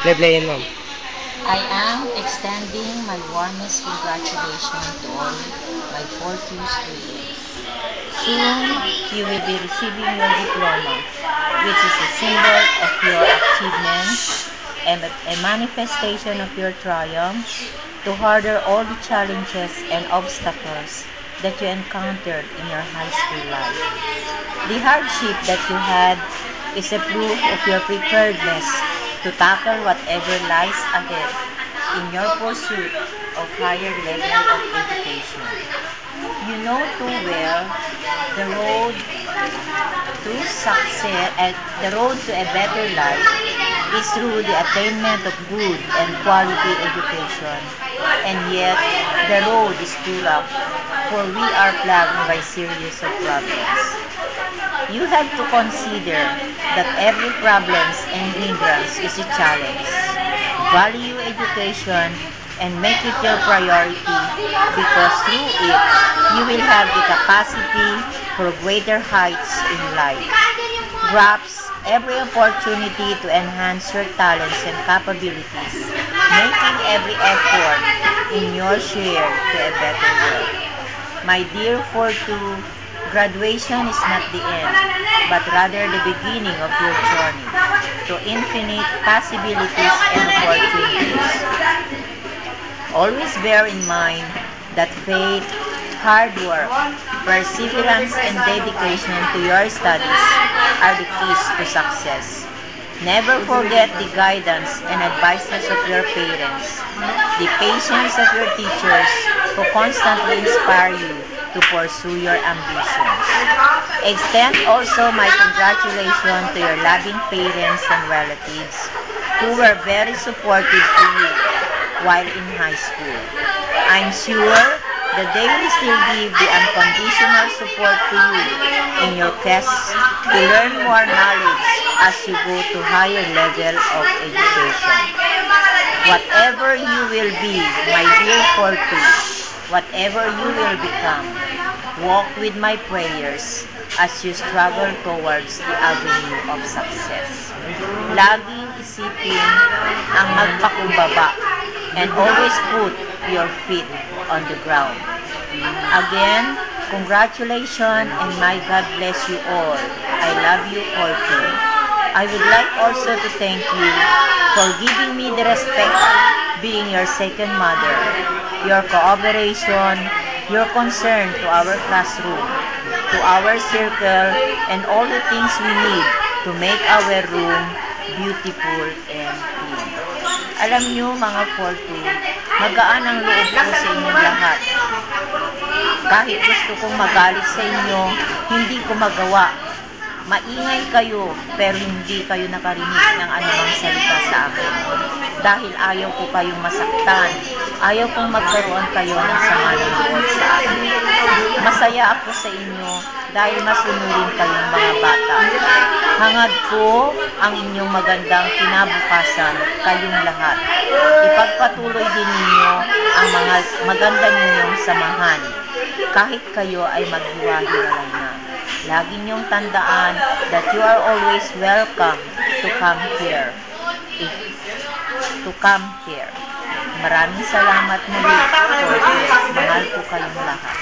Play-playin, ma'am. I am extending my warmest congratulations to all my 4th year students. Soon, you will be receiving your diploma, which is a symbol of your achievements and a manifestation of your triumph to harder all the challenges and obstacles that you encountered in your high school life. The hardship that you had is a proof of your preparedness to tackle whatever lies ahead in your pursuit of higher level of education. You know too well the road to success and the road to a better life is through the attainment of good and quality education, and yet the road is too rough, for we are plagued by series of problems. You have to consider that every problem and hindrance is a challenge. Value education and make it your priority, because through it, you will have the capacity for greater heights in life. Grasp every opportunity to enhance your talents and capabilities, making every effort in your share to a better world. My dear Fortu, graduation is not the end, but rather the beginning of your journey to infinite possibilities and opportunities. Always bear in mind that faith, hard work, perseverance, and dedication to your studies are the keys to success. Never forget the guidance and advices of your parents, the patience of your teachers who constantly inspire you to pursue your ambitions. Extend also my congratulations to your loving parents and relatives who were very supportive to you while in high school. I'm sure that they will still give the unconditional support to you in your quest to learn more knowledge as you go to higher level of education. Whatever you will be, my dear Fortu, whatever you will become, walk with my prayers as you struggle towards the avenue of success. Laging isipin ang magpakumbaba and always put your feet on the ground. Again, congratulations and my God bless you all. I love you, Fortu. I would like also to thank you for giving me the respect being your second mother, your cooperation, your concern to our classroom, to our circle, and all the things we need to make our room beautiful and clean. Alam nyo mga Fortu, magaan ang loob ko sa inyong lahat. Kahit gusto kong magalit sa inyo, hindi ko magawa. Maingay kayo, pero hindi kayo nakarinig ng anumang salita sa akin. Dahil ayaw ko kayong masaktan, ayaw kong magkaroon kayo ng sama ng loob sa akin. Masaya ako sa inyo dahil masunurin kayong mga bata. Hangad ko ang inyong magandang kinabukasan, kayong lahat. Ipagpatuloy din ninyo ang mga maganda ninyong samahan, kahit kayo ay maghiwa-hiwalay na. Lagi niyong tandaan that you are always welcome to come here. Maraming salamat muli, Fortu. Mahal ko kayong lahat.